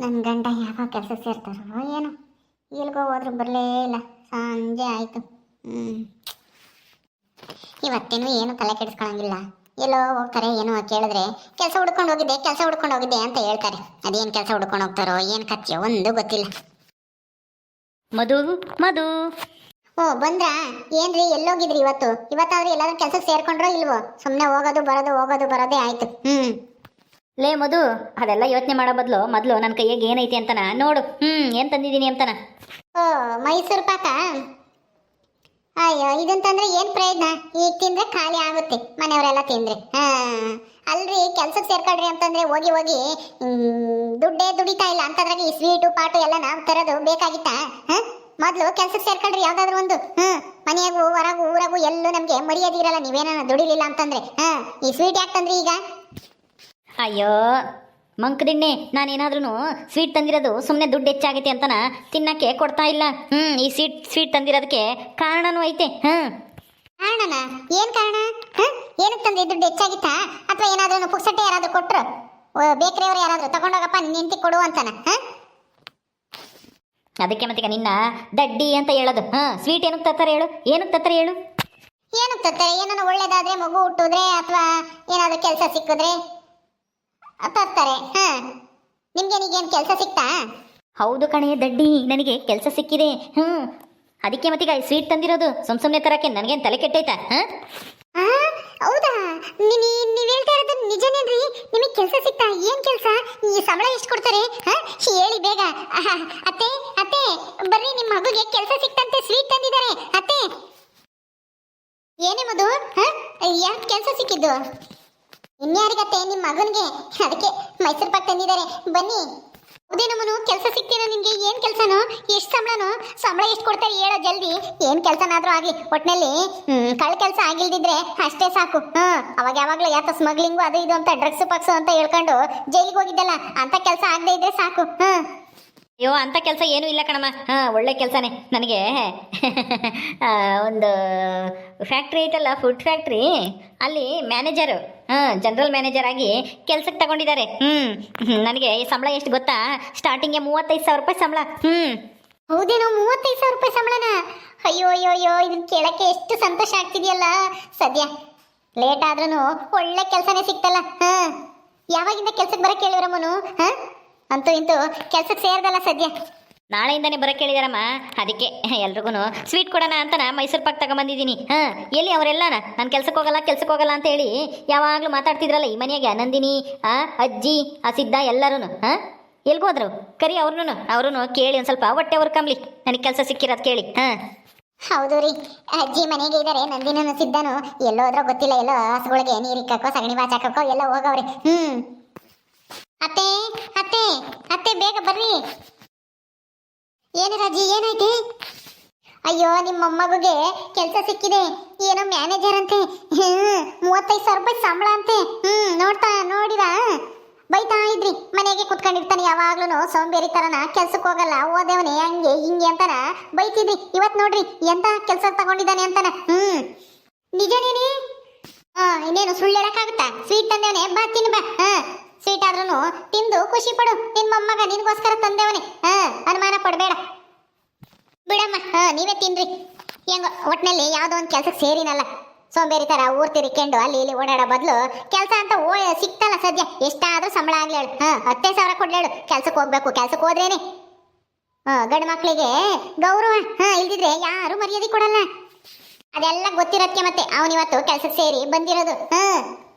ನನ್ನ ಗಂಡ ಯಾವ ಕೆಲಸ ಸೇರ್ತಾರೋ ಏನೋ, ಎಲ್ಗೋ ಹೋದ್ರು ಬರಲೇ ಇಲ್ಲ. ಸಂಜೆ ಆಯಿತು. ಇವತ್ತೇನು ಏನು ತಲೆ ಕೆಡಿಸ್ಕೊಳಂಗಿಲ್ಲ. ಎಲ್ಲೋ ಹೋಗ್ತಾರೆ, ಏನೋ ಕೇಳಿದ್ರೆ ಕೆಲಸ ಹುಡ್ಕೊಂಡು ಹೋಗಿದ್ದೆ ಅಂತ ಹೇಳ್ತಾರೆ. ಅದೇನು ಕೆಲಸ ಹುಡ್ಕೊಂಡು ಹೋಗ್ತಾರೋ ಏನು ಕಥೆಯೋ ಒಂದು ಗೊತ್ತಿಲ್ಲ. ಮಧು ಮಧು ಓ ಬಂದ್ರಾ? ಏನ್ರಿ ಎಲ್ಲೋಗಿದ್ರಿ ಇವತ್ತಾದ್ರೂ ಎಲ್ಲಾದ್ರೂ ಕೆಲ್ಸಕ್ಕೆ ಸೇರ್ಕೊಂಡ್ರೋ ಇಲ್ವೋ? ಸುಮ್ಮನೆ ಹೋಗೋದು ಬರೋದೇ ಆಯ್ತು. ಲೇ ಮಧು, ಅದೆಲ್ಲ ಯೋಚನೆ ಮಾಡೋ ಬದಲು ಮೊದಲು ನನ್ನ ಕೈಯಾಗ ಏನೈತಿ ಅಂತನ ನೋಡು. ಏನು ತಂದಿದ್ದೀನಿ ಅಂತನ. ಓ ಮೈಸೂರು ಪಾಕ. ಅಯ್ಯೋ ಇದಂತಂದ್ರೆ ಏನು ಪ್ರಯೋಜನ? ಈಗ ತಿಂದ್ರೆ ಖಾಲಿ ಆಗುತ್ತೆ, ಮನೆಯವರೆಲ್ಲ ತಿಂದ್ರೆ. ಅಲ್ರಿ ಕೆಲ್ಸಕ್ಕೆ ಸೇರ್ಕೊಳ್ರಿ ಅಂತಂದ್ರೆ ಹೋಗಿ ದುಡ್ಡೇ ದುಡಿತಾ ಇಲ್ಲ ಅಂತಂದ್ರಾಗ ಈ ಸ್ವೀಟು ಪಾಟು ಎಲ್ಲ ನಾವು ತರೋದು ಬೇಕಾಗಿತ್ತಾ? ಮೊದಲು ಕೆಲ್ಸಕ್ಕೆ ಸೇರ್ಕೊಳ್ರಿ ಯಾವ್ದಾದ್ರು ಒಂದು. ಮನೆಯಾಗೂ ಹೊರಗೂ ಊರಾಗೂ ಎಲ್ಲೂ ನಮಗೆ ಮರ್ಯಾದಿರಲ್ಲ ನೀವೇನ ದುಡಿಲಿಲ್ಲ ಅಂತಂದ್ರೆ. ಈ ಸ್ವೀಟ್ ಯಾಕೆ ತಂದ್ರಿ ಈಗ? ಅಯ್ಯೋ ಮಂಕದಿಣ್ಣೆ, ನಾನೇನಾದ್ರೂ ಸ್ವೀಟ್ ತಂದಿರೋದು ಸುಮ್ಮನೆ ದುಡ್ಡು ಹೆಚ್ಚಾಗೈತೆ ಅಂತನ ತಿನ್ನಕ್ಕೆ ಕೊಡ್ತಾ ಇಲ್ಲ. ಈ ಸ್ವೀಟ್ ತಂದಿರೋದಕ್ಕೆ ಕಾರಣನೂ ಐತೆ. ಕಾರಣನ? ಏನ್ ಕಾರಣ? ಏನಕ್ಕೆ ತಂದೆ? ದುಡ್ಡು ಹೆಚ್ಚಾಗಿತ್ತಾ ಅಥವಾ ಏನಾದ್ರೂ ಪುಕ್ಸಟ್ಟೆ ಯಾರಾದ್ರೂ ಕೊಟ್ರು? ಬೇಕರಿಯವರು ಯಾರಾದ್ರೂ ತಗೊಂಡೋಗಪ್ಪ ನಿಂತಿ ಕೊಡು ಅಂತಾನ? ಅದಕ್ಕೆ ಮತ್ತೀಗ ನಿನ್ನ ದಡ್ಡಿ ಅಂತ ಹೇಳೋದು. ಸ್ವೀಟ್ ಏನಕ್ಕೆ ತರ್ತಾರೆ ಹೇಳು? ಏನಕ್ಕೆ ತರ್ತಾರೆ? ಏನಕ್ಕೆ ತರ್ತಾರೆ? ಏನಾದ್ರು ಒಳ್ಳೇದಾದ್ರೆ, ಮಗು ಹುಟ್ಟಿದ್ರೆ ಅಥವಾ ಏನಾದ್ರೂ ಕೆಲಸ ಸಿಕ್ಕಿದ್ರೆ ತರ್ತಾರೆ. ನಿಮ್ಗೇನಿಗೇನು ಕೆಲಸ ಸಿಕ್ತಾ? ಹೌದು ಕಣೆ ದಡ್ಡಿ, ನನಗೆ ಕೆಲಸ ಸಿಕ್ಕಿದೆ. ಅದಕ್ಕೆ ಮತ್ತೀಗ ಸ್ವೀಟ್ ತಂದಿರೋದು. ಸುಮ್ಮನೆ ತರಕ್ಕೆ ನನಗೇನು ತಲೆ ಕೆಟ್ಟೈತಾ? ಹೌದಾ? ನೀವು ಹೇಳ್ತಾ ಇರೋದು ನಿಜನೇನ್ರಿ? ನಿಮಗೆ ಕೆಲಸ ಸಿಕ್ತಾ? ಏನ್ ಕೆಲಸ? ಈ ಸಂಬಳ ಎಷ್ಟು ಕೊಡ್ತಾರೆ? ಹೇಳಿ ಬೇಗ. ಅತ್ತೆ ಅತ್ತೆ ಬರ್ರಿ, ನಿಮ್ಮ ಮಗುಗೆ ಕೆಲಸ ಸಿಕ್ತಂತೆ, ಸ್ವೀಟ್ ತಂದಿದ್ದಾರೆ ಅತ್ತೆ. ಏನೇ ಮಧು, ಯಾಕೆ ಕೆಲಸ ಸಿಕ್ಕಿದ್ದು? ಇನ್ಯಾರಿಗತ್ತೆ? ನಿಮ್ಮ ಮಗನಿಗೆ. ಅದಕ್ಕೆ ಮೈಸೂರು ಪಾಕ್ ತಂದಿದ್ದಾರೆ, ಬನ್ನಿ. ಹೌದೇನಮ್ಮನು, ಕೆಲಸ ಸಿಕ್ತೇನೋ ನಿಮ್ಗೆ? ಏನ್ ಕೆಲಸನೋ? ಎಷ್ಟು ಸಂಬಳನೋ? ಸಂಬಳ ಎಷ್ಟು ಕೊಡ್ತಾರೆ ಹೇಳೋ ಜಲ್ದಿ. ಏನ್ ಕೆಲಸನಾದ್ರೂ ಆಗ್ಲಿ, ಒಟ್ನಲ್ಲಿ ಕಳ್ಳ ಕೆಲಸ ಆಗಿಲ್ದಿದ್ರೆ ಅಷ್ಟೇ ಸಾಕು. ಅವಾಗ ಯಾವಾಗ್ಲೂ ಯಾತ ಸ್ಮಗ್ಲಿಂಗು ಅದು ಇದು ಅಂತ ಡ್ರಗ್ಸ್ ಪಕ್ಸು ಅಂತ ಹೇಳ್ಕೊಂಡು ಜೈಲಿಗೆ ಹೋಗಿದ್ದಲ್ಲ, ಅಂತ ಕೆಲಸ ಆಗದೆ ಇದ್ರೆ ಸಾಕು. ಅಯ್ಯೋ ಅಂಥ ಕೆಲಸ ಏನೂ ಇಲ್ಲ ಕಣಮ್ಮ. ಒಳ್ಳೆ ಕೆಲಸನೇ. ನನಗೆ ಒಂದು ಫ್ಯಾಕ್ಟ್ರಿ ಐತಲ್ಲ, ಫುಡ್ ಫ್ಯಾಕ್ಟ್ರಿ, ಅಲ್ಲಿ ಮ್ಯಾನೇಜರು, ಜನರಲ್ ಮ್ಯಾನೇಜರ್ ಆಗಿ ಕೆಲ್ಸಕ್ಕೆ ತಗೊಂಡಿದ್ದಾರೆ. ನನಗೆ ಈ ಸಂಬಳ ಎಷ್ಟು ಗೊತ್ತಾ? ಸ್ಟಾರ್ಟಿಂಗ್ಗೆ 35,000 ರೂಪಾಯಿ ಸಂಬಳ. ಹೌದೇನೋ? 35,000 ರೂಪಾಯಿ ಸಂಬಳನ? ಅಯ್ಯೋ ಅಯ್ಯೋ ಅಯ್ಯೋ, ಇದನ್ನ ಕೇಳಕ್ಕೆ ಎಷ್ಟು ಸಂತೋಷ ಆಗ್ತಿದೆಯಲ್ಲ. ಸದ್ಯ ಲೇಟ್ ಆದ್ರೂ ಒಳ್ಳೆ ಕೆಲಸನೇ ಸಿಕ್ತಲ್ಲ. ಯಾವಾಗಿಂದ ಕೆಲ್ಸಕ್ಕೆ ಬರಕ್ಕೆ ಹೇಳಿರಮ್ಮನು? ಅಂತೂ ಇಂತೂ ಕೆಲ್ಸಕ್ಕೆ ಸೇರ್ದಲ್ಲ ಸದ್ಯ. ನಾಳೆಯಿಂದಾನೆ ಬರಕ್ಕೆ ಹೇಳಿದಾರಮ್ಮ. ಅದಕ್ಕೆ ಎಲ್ರಿಗೂ ಸ್ವೀಟ್ ಕೊಡೋಣ ಅಂತ ಮೈಸೂರು ಪಾಕ್ ತಗೊಂಬಂದಿದ್ದೀನಿ. ಎಲ್ಲಿ ಅವರೆಲ್ಲನ ನಾನು ಕೆಲ್ಸಕ್ಕೆ ಹೋಗಲ್ಲ ಅಂತ ಹೇಳಿ ಯಾವಾಗಲೂ ಮಾತಾಡ್ತಿದ್ರಲ್ಲ ಈ ಮನೆಯಾಗೆ. ನಂದಿನಿ, ಅಜ್ಜಿ, ಸಿದ್ಧ ಎಲ್ಲರೂ ಎಲ್ಗೋದ್ರು? ಕರಿ ಅವ್ರೂ ಕೇಳಿ ಒಂದು ಸ್ವಲ್ಪ ಹೊಟ್ಟೆ ಕಂಬ್ಲಿ, ನನಗೆ ಕೆಲಸ ಸಿಕ್ಕಿರೋದು ಕೇಳಿ. ಹೌದು ರೀ, ಅಜ್ಜಿ ಮನೆಗೆ ಇದ್ದಾರೆ. ನಂದಿನೂ ಸಿದ್ಧನು ಎಲ್ಲೋದ್ರೋ ಗೊತ್ತಿಲ್ಲ, ಎಲ್ಲೋ ಹಸುಗಳಿಗೆ ನೀರಿಕ್ಕೋ ಸಗಣಿ ಬಾಚಾಕೋ ಎಲ್ಲ ಹೋಗವ್ರೆ. ಅತ್ತೆ ಅತ್ತೆ ಅತ್ತೆ ಬೇಗ ಬರ್ರಿ. ಏನು ರಾಜಿ, ಏನೈತಿ? ಅಯ್ಯೋ ನಿಮ್ಮ ಮೊಮ್ಮಗುಗೆ ಕೆಲಸ ಸಿಕ್ಕಿದೆ, ಏನೋ ಮ್ಯಾನೇಜರ್ ಅಂತೆ. 35,000 ರೂಪಾಯಿ ಸಂಬಳ ಅಂತೆ. ನೋಡಿದ ಬೈತಾ ಇದ್ರಿ. ಮನೆಗೆ ಕುತ್ಕೊಂಡಿರ್ತಾನೆ ಯಾವಾಗ್ಲೂ ಸೋಂಬೇರಿ ತರನ, ಕೆಲ್ಸಕ್ಕೆ ಹೋಗಲ್ಲ, ಓದೇವನೇ ಹಂಗೆ ಹಿಂಗೆ ಅಂತಾನ ಬೈತಿದ್ರಿ. ಇವತ್ ನೋಡ್ರಿ ಎಂತ ಕೆಲಸ ತಗೊಂಡಿದ್ದಾನೆ ಅಂತಾನ. ನಿಜನೇನೆ? ಇನ್ನೇನು ಸುಳ್ಳು ಹೇಳಕ್ಕಾಗುತ್ತಾ? ಸ್ವೀಟ್ ತಂದೇವನೆ, ಬಾ ತಿನ್ನು ಬಾ. ಸ್ವೀಟ್ ಆದ್ರೂ ತಿಂದು ಖುಷಿ ಪಡು. ನಿನ್ ಮೊಮ್ಮಗ ನಿನ್ಗೋಸ್ಕರ ತಂದೇವನೆ, ಅನುಮಾನ ಪಡಬೇಡ ಬಿಡಮ್ಮ. ನೀವೇ ತಿನ್ರಿ. ಹೆಂಗ ಒಟ್ನಲ್ಲಿ ಯಾವ್ದೋ ಒಂದು ಕೆಲ್ಸಕ್ಕೆ ಸೇರಿನಲ್ಲ, ಸೋಂಬೇರಿ ತರ ಊರ್ ತಿರ್ಕೊಂಡು ಅಲ್ಲಿ ಇಲ್ಲಿ ಓಡಾಡೋ ಬದಲು ಕೆಲಸ ಅಂತ ಸಿಕ್ತಲ್ಲ ಸದ್ಯ. ಎಷ್ಟಾದ್ರೂ ಸಂಬಳ ಆಗ್ಲಿ ಹೇಳು, 10,000 ಕೊಡ್ಲೇಳು. ಕೆಲ್ಸಕ್ಕೆ ಹೋಗ್ಬೇಕು, ಕೆಲ್ಸಕ್ಕೆ ಹೋದ್ರೇನೆ ಗಂಡು ಮಕ್ಳಿಗೆ ಗೌರವ. ಇಲ್ದಿದ್ರೆ ಯಾರು ಮರ್ಯಾದೆ ಕೊಡಲ್ಲ. ಅದೆಲ್ಲ ಗೊತ್ತಿರೋದಕ್ಕೆ ಮತ್ತೆ ಅವನಿವತ್ತು ಕೆಲ್ಸಕ್ಕೆ ಸೇರಿ ಬಂದಿರೋದು.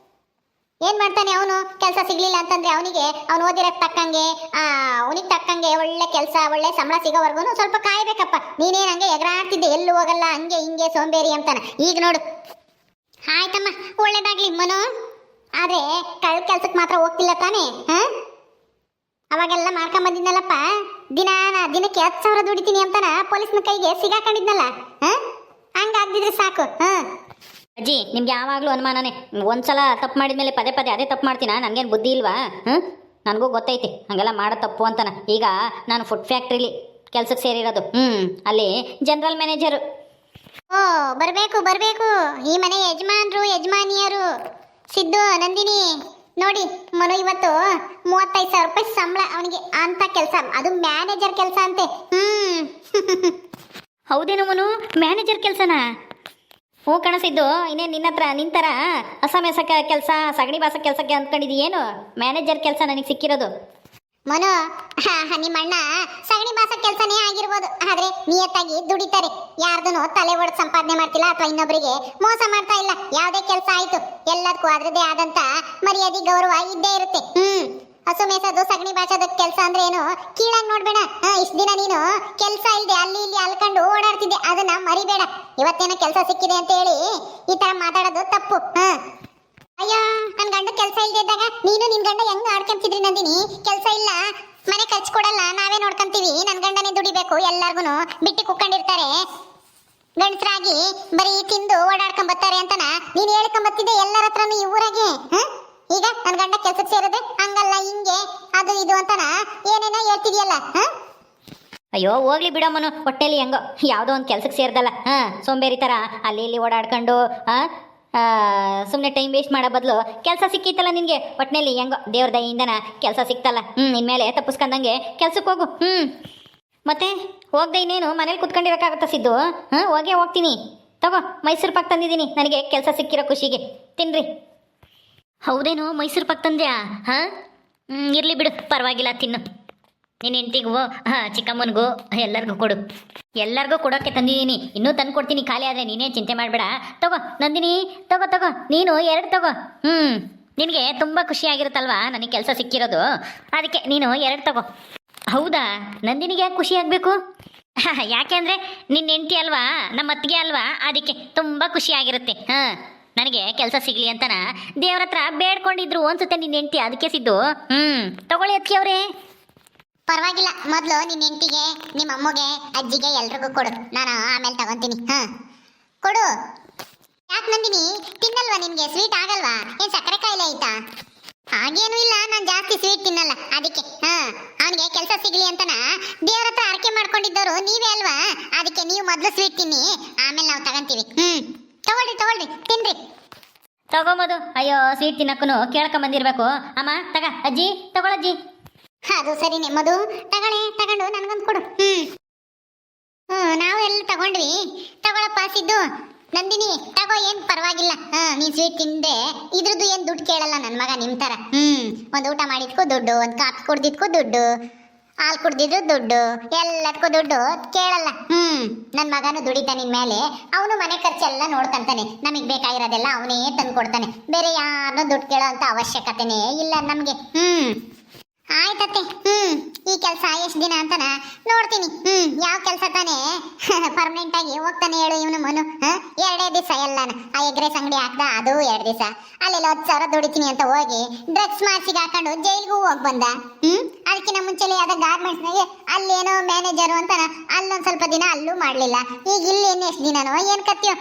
ಏನ್ ಮಾಡ್ತಾನೆ ಅವನು? ಕೆಲಸ ಸಿಗ್ಲಿಲ್ಲ ಅಂತಂದ್ರೆ ಅವನಿಗೆ ಅವ್ನು ಓದಿರೋದ್ ತಕ್ಕಂಗೆ, ಅವನಿಗೆ ತಕ್ಕಂಗೆ ಒಳ್ಳೆ ಕೆಲಸ, ಒಳ್ಳೆ ಸಂಬಳ ಸಿಗೋವರೆಗೂ ಸ್ವಲ್ಪ ಕಾಯ್ಬೇಕಪ್ಪ. ನೀನೇನ್ ಹಂಗೆ ಎಗರಾಡ್ತಿದ್ದೆ, ಎಲ್ಲೂ ಹೋಗಲ್ಲ, ಹಂಗೆ ಹಿಂಗೆ ಸೋಂಬೇರಿ ಅಂತಾನ. ಈಗ ನೋಡು. ಆಯ್ತಮ್ಮ, ಒಳ್ಳೇದಾಗ್ಲಿ ಮನು. ಆದ್ರೆ ಕೆಲ್ಸಕ್ಕೆ ಮಾತ್ರ ಹೋಗ್ತಿಲ್ಲ ತಾನೇ? ಅವಾಗೆಲ್ಲ ಮಾಡ್ಕೊಂಬಂದಿದ್ನಲ್ಲಪ್ಪ, ದಿನಕ್ಕೆ 10,000 ದುಡಿತೀನಿ ಅಂತಾನ ಪೊಲೀಸ್ನ ಕೈಗೆ ಸಿಗಾಕೊಂಡಿದ್ನಲ್ಲ. ಹಂಗಾಗ್ದಿದ್ರೆ ಸಾಕು. ಅಜ್ಜಿ, ನಿಮ್ಗೆ ಯಾವಾಗಲೂ ಅನುಮಾನನೇ. ಒಂದ್ಸಲ ತಪ್ಪು ಮಾಡಿದ್ಮೇಲೆ ಪದೇ ಅದೇ ತಪ್ಪು ಮಾಡ್ತೀನ? ನನಗೇನು ಬುದ್ಧಿ ಇಲ್ವಾ? ನನಗೂ ಗೊತ್ತೈತಿ ಹಂಗೆಲ್ಲ ಮಾಡೋ ತಪ್ಪು ಅಂತನ. ಈಗ ನಾನು ಫುಡ್ ಫ್ಯಾಕ್ಟ್ರಿಲಿ ಕೆಲ್ಸಕ್ಕೆ ಸೇರಿರೋದು. ಅಲ್ಲಿ ಜನರಲ್ ಮ್ಯಾನೇಜರು. ಬರಬೇಕು ಈ ಮನೆ ಯಜಮಾನ್ರು ಯಜಮಾನಿಯರು ಸಿದ್ದು, ನಂದಿನಿ ನೋಡಿ ಮನು ಇವತ್ತು 35,000 ರೂಪಾಯಿ ಸಂಬಳ ಅವನಿಗೆ ಅಂತ ಕೆಲಸ, ಅದು ಮ್ಯಾನೇಜರ್ ಕೆಲಸ ಅಂತೆ. ಹೌದೇನು ಮನು, ಮ್ಯಾನೇಜರ್ ಕೆಲಸನಾ? ಹ್ಞೂ ಕಣಸಿದ್ದು, ಇನ್ನೇನು ನಿನ್ನ ಹತ್ರ ನಿಂತರ ಅಸಮೇಸಕ ಕೆಲಸ, ಸಗಣಿ ಬಾಸ ಕೆಲಸಕ್ಕೆ ಅಂದ್ಕೊಂಡಿದ್ದೀಯೇನು? ಮ್ಯಾನೇಜರ್ ಕೆಲಸ ನನಗೆ ಸಿಕ್ಕಿರೋದು. ಮನು, ನಿಮ್ಮ ಅಣ್ಣ ಸಗಣಿ ಬಾಸ ಕೆಲಸನೇ ಆಗಿರ್ಬೋದು, ಆದ್ರೆ ನಿಯತ್ತಾಗಿ ದುಡಿತಾರೆ. ಯಾರ್ದನು ತಲೆ ಒಡೆದು ಸಂಪಾದನೆ ಮಾಡ್ತಿಲ್ಲ ಅಥವಾ ಇನ್ನೊಬ್ಬರಿಗೆ ಮೋಸ ಮಾಡ್ತಾ ಇಲ್ಲ. ಯಾವುದೇ ಕೆಲಸ ಆಯ್ತು ಎಲ್ಲದಕ್ಕೂ ಅದ್ರದ್ದೇ ಆದಂತ ಮರ್ಯಾದೆ ಗೌರವ ಇದ್ದೇ ಇರುತ್ತೆ. ಹಸು ಮೇಸೋದು ಸಗಣಿ ಬಾಚೋದು ಕೆಲಸ ಅಂದ್ರೆ ಏನು ಕೀಳಾಗಿ ನೋಡ್ಬೇಡ. ಇಷ್ಟ ದಿನ ನೀನು ಕೆಲಸ ಇಲ್ಲದೆ ಅಲ್ಲಿ ಇಲ್ಲಿ ಅಲ್ಕೊಂಡು ಓಡಾಡ್ತಿದ್ದೆ, ಅದನ್ನ ಮರಿಬೇಡ. ಇವತ್ತೇನೋ ಕೆಲಸ ಸಿಕ್ಕಿದೆ ಅಂತ ಹೇಳಿ ಈ ತರ ಮಾತಾಡೋದು ತಪ್ಪು. ಅಯ್ಯೋ, ನನ್ ಗಂಡ ಕೆಲಸ ಇಲ್ಲದೆ ಇದ್ದಾಗ ನೀನು ನಿನ್ ಗಂಡ ಹೆಂಗ್ ಆಡ್ಕೊಂತಿದ್ರಿ ನಂದಿನಿ? ಕೆಲಸ ಇಲ್ಲ, ಮನೆ ಖರ್ಚು ಕೊಡಲ್ಲ, ನಾವೇ ನೋಡ್ಕೊಂತೀವಿ, ನನ್ ಗಂಡನೇ ದುಡಿಬೇಕು, ಎಲ್ಲಾರ್ಗುನು ಬಿಟ್ಟು ಕುಕ್ಕೊಂಡಿರ್ತಾರೆ, ಗಂಡಸರಾಗಿ ಬರೀ ತಿಂದು ಓಡಾಡ್ಕೊಂಡ್ ಬರ್ತಾರೆ ಅಂತನ ನೀನ್ ಹೇಳ್ಕೊಂಬತ್ತಿದ್ದೆ ಎಲ್ಲರ ಹತ್ರನು ಈ ಊರಾಗೆ. ಈಗ ನನ್ ಗಂಡ ಕೆಲ್ಸಕ್ಕೆ ಸೇರಿದ್ರೆ ಹಂಗಲ್ಲ ಹಿಂಗೆ ಅದು ಇದು ಅಂತನ ಏನೇನೋ ಹೇಳ್ತಿದ್ಯಲ್ಲ. ಅಯ್ಯೋ ಹೋಗ್ಲಿ ಬಿಡಮ್ಮನು, ಹೊಟ್ಟೆಲಿ ಹೆಂಗೋ ಯಾವುದೋ ಒಂದು ಕೆಲ್ಸಕ್ಕೆ ಸೇರ್ದಲ್ಲ. ಸೋಂಬೇರಿ ಥರ ಅಲ್ಲಿ ಇಲ್ಲಿ ಓಡಾಡ್ಕೊಂಡು ಸುಮ್ಮನೆ ಟೈಮ್ ವೇಸ್ಟ್ ಮಾಡೋ ಬದಲು ಕೆಲಸ ಸಿಕ್ಕಿತ್ತಲ್ಲ ನಿನಗೆ, ಒಟ್ಟಿನಲ್ಲಿ ಹೆಂಗೋ ದೇವ್ರ ದಯಿಂದ ಕೆಲಸ ಸಿಕ್ತಲ್ಲ. ಇನ್ಮೇಲೆ ತಪ್ಪಿಸ್ಕೊಂಡಂಗೆ ಕೆಲ್ಸಕ್ಕೆ ಹೋಗು. ಮತ್ತೆ ಹೋಗ್ದೆ ಇನ್ನೇನು ಮನೇಲಿ ಕುತ್ಕೊಂಡಿರೋಕ್ಕಾಗುತ್ತಾ ಸಿದ್ದು? ಹೋಗೇ ಹೋಗ್ತೀನಿ. ತಗೋ, ಮೈಸೂರು ಪಾಕ್ ತಂದಿದ್ದೀನಿ, ನನಗೆ ಕೆಲಸ ಸಿಕ್ಕಿರೋ ಖುಷಿಗೆ. ತಿನ್ರಿ. ಹೌದೇನು, ಮೈಸೂರು ಪಾಕ್ ತಂದ್ಯಾ? ಇರಲಿ ಬಿಡು, ಪರವಾಗಿಲ್ಲ, ತಿನ್ನು. ನಿನ್ನ ಹೆಂಡತಿಗೂ ಚಿಕ್ಕಮ್ಮನಿಗೂ ಎಲ್ಲರಿಗೂ ಕೊಡು. ಎಲ್ಲರಿಗೂ ಕೊಡೋಕ್ಕೆ ತಂದಿದ್ದೀನಿ, ಇನ್ನೂ ತಂದು ಕೊಡ್ತೀನಿ. ಖಾಲಿ ಆದರೆ ನೀನೇ ಚಿಂತೆ ಮಾಡಬೇಡ. ತಗೋ ನಂದಿನಿ, ತಗೋ ನೀನು 2 ತಗೋ. ನಿನಗೆ ತುಂಬ ಖುಷಿಯಾಗಿರುತ್ತಲ್ವಾ ನನಗೆ ಕೆಲಸ ಸಿಕ್ಕಿರೋದು, ಅದಕ್ಕೆ ನೀನು 2 ತಗೋ. ಹೌದಾ? ನಂದಿನಿಗೆ ಯಾಕೆ ಖುಷಿ ಆಗಬೇಕು? ಯಾಕೆ ಅಂದರೆ ನಿನ್ನ ಹೆಂಡತಿ ಅಲ್ವಾ, ನಮ್ಮ ಅತ್ತಿಗೆ ಅಲ್ವಾ, ಅದಕ್ಕೆ ತುಂಬ ಖುಷಿಯಾಗಿರುತ್ತೆ. ನನಗೆ ಕೆಲಸ ಸಿಗಲಿ ಅಂತನ ದೇವ್ರ ಹತ್ರ ಬೇಡ್ಕೊಂಡಿದ್ರು ಅನ್ಸುತ್ತೆ ನಿನ್ನ ಹೆಂಡತಿ, ಅದಕ್ಕೆ ಸಿದ್ದು. ತಗೊಳ್ಳಿ ಅತ್ತಿಗೆ ಅವರೇ. ಪರವಾಗಿಲ್ಲ, ಮೊದಲು ನಿನ್ನ ಹೆಂಡತಿಗೆ, ನಿಮ್ಮ ಅಮ್ಮಗೆ, ಅಜ್ಜಿಗೆ ಎಲ್ರಿಗೂ ಕೊಡು, ನಾನು ಆಮೇಲೆ ತಗೊಂತೀನಿ. ಕೊಡು. ಯಾಕೆ ನಂದಿನಿ, ತಿನ್ನಲ್ವಾ? ನಿನ್ಗೆ ಸ್ವೀಟ್ ಆಗಲ್ವಾ? ಏನ್ ಸಕ್ಕರೆ ಕಾಯಿಲೆ ಆಯ್ತಾ? ಹಾಗೇನು ಇಲ್ಲ, ನಾನು ಜಾಸ್ತಿ ಸ್ವೀಟ್ ತಿನ್ನಲ್ಲ, ಅದಕ್ಕೆ. ಅವನಿಗೆ ಕೆಲಸ ಸಿಗ್ಲಿ ಅಂತನ ದೇವ್ರ ಹತ್ರ ಆರಕೆ ಮಾಡ್ಕೊಂಡಿದ್ದವರು ನೀವೇ ಅಲ್ವಾ, ಅದಕ್ಕೆ ನೀವು ಮೊದಲು ಸ್ವೀಟ್ ತಿನ್ನಿ, ಆಮೇಲೆ ನಾವು ತಗೊಂತೀವಿ. ತಗೊಳ್ರಿ ತಿನ್ರಿ. ತಗೊಂಬೋದು. ಅಯ್ಯೋ, ಸ್ವೀಟ್ ತಿನ್ನಕ್ಕೂ ಕೇಳ್ಕೊಂಬಂದಿರ್ಬೇಕು. ಅಮ್ಮ ತಗ, ಅಜ್ಜಿ ತಗೊಳಜ್ಜಿ. ಅದು ಸರಿನೇ ಮಧು, ತಗೊಂಡು ನನಗೊಂದು ಕೊಡು. ನಾವು ಎಲ್ಲ ತಗೊಂಡ್ವಿ. ತಗೊಳಪ್ಪ ಸಿದ್ದು. ನಂದಿನಿ ತಗೋ, ಏನ್ ಪರವಾಗಿಲ್ಲ. ನೀನ್ ಸ್ವೀಟ್ ತಿಂದೆ ಇದ್ರದ್ದು ಏನ್ ದುಡ್ಡು ಕೇಳಲ್ಲ ನನ್ನ ಮಗ ನಿಮ್ ತರ. ಒಂದ್ ಊಟ ಮಾಡಿದ್ಕೂ ದುಡ್ಡು, ಒಂದ್ ಕಾಫಿ ಕುಡ್ದಿದ್ಕೂ ದುಡ್ಡು, ಹಾಲು ಕುಡ್ದಿದ್ರು ದುಡ್ಡು, ಎಲ್ಲದಕ್ಕೂ ದುಡ್ಡು ಕೇಳಲ್ಲ. ನನ್ನ ಮಗನು ದುಡಿತಾನೆ ನಿನ್ ಮೇಲೆ, ಅವನು ಮನೆ ಖರ್ಚೆಲ್ಲ ನೋಡ್ಕೊಂತಾನೆ, ನಮಗ್ ಬೇಕಾಗಿರೋದೆಲ್ಲ ಅವನೇ ತಂದು ಕೊಡ್ತಾನೆ, ಬೇರೆ ಯಾರನ್ನೂ ದುಡ್ಡು ಕೇಳೋ ಅಂತ ಅವಶ್ಯಕತೆನೇ ಇಲ್ಲ ನಮ್ಗೆ. ಆಯ್ತತ್ತೆ. ಈ ಕೆಲಸ ಎಷ್ಟು ದಿನ ಅಂತನ ನೋಡ್ತೀನಿ. ಯಾವ ಕೆಲಸ ತಾನೇ ಪರ್ಮನೆಂಟ್ ಆಗಿ ಹೋಗ್ತಾನೆ ಹೇಳು ಇವನು ಮನು? 2 ದಿವಸ ಎಲ್ಲಾನ ಆ ಎಗ್ರೆಸ್ ಅಂಗಡಿ ಹಾಕ್ದ, ಅದು 2 ದಿವಸ. ಅಲ್ಲೆಲ್ಲ 10,000 ದುಡಿತೀನಿ ಅಂತ ಹೋಗಿ ಡ್ರಗ್ಸ್ ಮಾರ್ಸಿಗೆ ಹಾಕೊಂಡು ಜೈಲ್ಗೂ ಹೋಗಿ ಬಂದ. ಅದಕ್ಕಿಂತ ಮುಂಚೆಲೆ ಯಾವ್ದೋ ಗಾರ್ಮೆಂಟ್ಸ್ನಾಗೆ ಅಲ್ಲೇನೋ ಮ್ಯಾನೇಜರು ಅಂತಾನ, ಅಲ್ಲೊಂದ್ ಸ್ವಲ್ಪ ದಿನ ಅಲ್ಲೂ ಮಾಡ್ಲಿಲ್ಲ. ಈಗ ಇಲ್ಲಿ ಎಷ್ಟು ದಿನನೋ ಏನ್ ಕತ್ತೀಯೋ?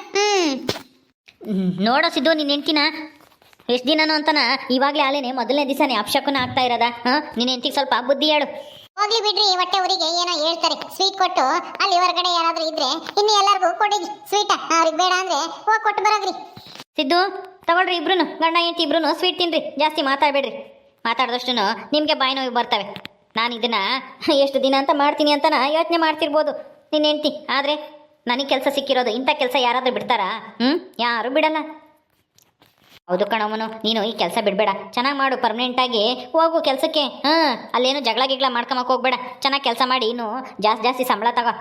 ನೋಡೋ ಸಿದ್ದು, ನಿನ್ನ ಹೆಂಡ್ತಿನ ಎಷ್ಟು ದಿನನೋ ಅಂತನ ಇವಾಗಲೇ ಆಲೇನೆ ಮೊದಲನೇ ದಿವಸನೇ ಅಪ್ಶಕನ ಆಗ್ತಾ ಇರೋದ. ನಿನ್ನ ಹೆಂಡ್ತಿಗೆ ಸ್ವಲ್ಪ ಬುದ್ಧಿ ಹೇಳು. ಹೋಗ್ಲಿ ಬಿಡ್ರಿ, ಹೊಟ್ಟೆ ಊರಿಗೆ ಏನೋ ಹೇಳ್ತಾರೆ. ಸ್ವೀಟ್ ಕೊಟ್ಟು ಅಲ್ಲಿ ಹೊರಗಡೆ ಯಾರಾದ್ರೂ ಇದ್ರೆ ಇನ್ನು ಎಲ್ಲರಿಗೂ ಕೊಡಿ ಸ್ವೀಟ್. ಅವ್ರಿಗೆ ಬೇಡ ಅಂದ್ರೆ ಹೋಗಿ ಕೊಟ್ಟು ಬರೋಗ್ರಿ. ಸಿದ್ದು ತಗೊಳ್ರಿ, ಇಬ್ರು ಗಂಡ ಹೆಂಡತಿ ಇಬ್ರು ಸ್ವೀಟ್ ತಿನ್ರಿ, ಜಾಸ್ತಿ ಮಾತಾಡಬೇಡ್ರಿ. ಮಾತಾಡಿದಷ್ಟು ನಿಮಗೆ ಬಾಯಿ ನೋವು ಬರ್ತವೆ. ನಾನು ಇದನ್ನ ಎಷ್ಟು ದಿನ ಅಂತ ಮಾಡ್ತೀನಿ ಅಂತನ ಯೋಚನೆ ಮಾಡ್ತಿರ್ಬೋದು ನಿನ್ನ ಹೆಂಡ್ತಿ, ಆದರೆ ನನಗೆ ಕೆಲಸ ಸಿಕ್ಕಿರೋದು. ಇಂಥ ಕೆಲಸ ಯಾರಾದರೂ ಬಿಡ್ತಾರಾ? ಯಾರು ಬಿಡಲ್ಲ. ಹೌದು ಕಣವನು, ನೀನು ಈ ಕೆಲಸ ಬಿಡಬೇಡ, ಚೆನ್ನಾಗಿ ಮಾಡು, ಪರ್ಮನೆಂಟಾಗಿ ಹೋಗು ಕೆಲಸಕ್ಕೆ. ಅಲ್ಲೇನು ಜಗಳ ಗಿಗ್ಳ ಮಾಡ್ಕೊಂಬಕ್ಕೆ ಹೋಗ್ಬೇಡ, ಚೆನ್ನಾಗಿ ಕೆಲಸ ಮಾಡಿ ಇನ್ನು ಜಾಸ್ತಿ ಸಂಬಳ ತಗೋ.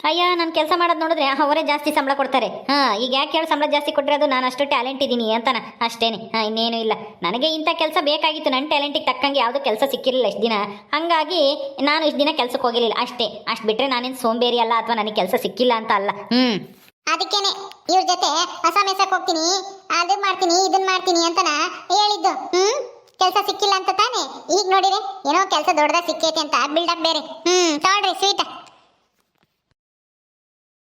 ಅಯ್ಯ, ನಾನು ಕೆಲಸ ಮಾಡೋದು ನೋಡಿದ್ರೆ ಅವರೇ ಜಾಸ್ತಿ ಸಂಬಳ ಕೊಡ್ತಾರೆ. ಈಗ ಯಾಕೆ ಹೇಳಿ ಸಂಬಳ ಜಾಸ್ತಿ ಕೊಟ್ಟಿರೋದು? ನಾನು ಅಷ್ಟು ಟ್ಯಾಲೆಂಟ್ ಇದ್ದೀನಿ ಅಂತಾನೆ, ಅಷ್ಟೇನೆ. ಇನ್ನೇನು ಇಲ್ಲ. ನನಗೆ ಇಂಥ ಕೆಲಸ ಬೇಕಾಗಿತ್ತು, ನನ್ನ ಟ್ಯಾಲೆಂಟಿಗೆ ತಕ್ಕಂಗೆ ಯಾವುದೂ ಕೆಲಸ ಸಿಕ್ಕಿರಲಿಲ್ಲ ಇಷ್ಟು ದಿನ, ಹಾಗಾಗಿ ನಾನು ಇಷ್ಟು ದಿನ ಕೆಲಸಕ್ಕೆ ಹೋಗಿರಲಿಲ್ಲ ಅಷ್ಟೇ. ಅಷ್ಟು ಬಿಟ್ಟರೆ ನಾನೇನು ಸೋಂಬೇರಿ ಅಲ್ಲ ಅಥವಾ ನನಗೆ ಕೆಲಸ ಸಿಕ್ಕಿಲ್ಲ ಅಂತ ಅಲ್ಲ. ಅದಕ್ಕೇನೆ ಇವ್ರ ಜೊತೆ ಹೊಸ ಮೇಸಕ್ಕೆ ಹೋಗ್ತೀನಿ, ಅದನ್ನ ಮಾಡ್ತೀನಿ ಇದನ್ನ ಮಾಡ್ತೀನಿ ಅಂತನ ಹೇಳಿದ್ದು. ಕೆಲಸ ಸಿಕ್ಕಿಲ್ಲ ಅಂತ ತಾನೆ. ಈಗ ನೋಡಿರಿ ಏನೋ ಕೆಲಸ ದೊಡ್ಡದಾಗ ಸಿಕ್ಕೈತೆ ಅಂತ ಬಿಲ್ಡಪ್ ಬೇರೆ. ತಗೊಳ್ರಿ ಸ್ವೀಟ್.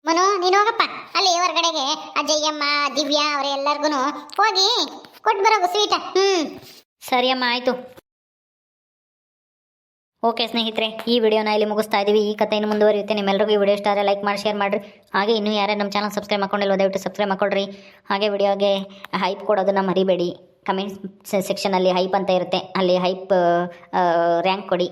ಮನು, ನೀನು ಹೋಗಪ್ಪ ಅಲ್ಲಿ ಹೊರಗಡೆಗೆ ಅಜಯ್ಯಮ್ಮ, ದಿವ್ಯಾ ಅವರೆಲ್ಲರಿಗೂ ಹೋಗಿ ಕೊಟ್ಟು ಬರೋಗು ಸ್ವೀಟ. ಸರಿ ಅಮ್ಮ, ಆಯಿತು. ಓಕೆ ಸ್ನೇಹಿತರೆ, ಈ ವಿಡಿಯೋನ ಇಲ್ಲಿ ಮುಗಿಸ್ತಾ ಇದ್ದೀವಿ. ಈ ಕಥೆ ಇನ್ನು ಮುಂದುವರಿಯುತ್ತೆ. ನಿಮ್ಮೆಲ್ಲರಿಗೂ ಈ ವಿಡಿಯೋ ಇಷ್ಟ ಆದರೆ ಲೈಕ್ ಮಾಡಿ, ಶೇರ್ ಮಾಡಿರಿ. ಹಾಗೆ ಇನ್ನೂ ಯಾರೇ ನಮ್ಮ ಚಾನಲ್ ಸಬ್ಸ್ಕ್ರೈಬ್ ಮಾಡ್ಕೊಂಡಿಲ್ಲ ದಯವಿಟ್ಟು ಸಬ್ಸ್ಕ್ರೈಬ್ ಮಾಡ್ಕೊಳ್ರಿ. ಹಾಗೆ ವಿಡಿಯೋಗೆ ಹೈಪ್ ಕೊಡೋದನ್ನ ಮರಿಬೇಡಿ. ಕಮೆಂಟ್ಸ್ ಸೆಕ್ಷನಲ್ಲಿ ಹೈಪ್ ಅಂತ ಇರುತ್ತೆ, ಅಲ್ಲಿ ಹೈಪ್ ರ್ಯಾಂಕ್ ಕೊಡಿ.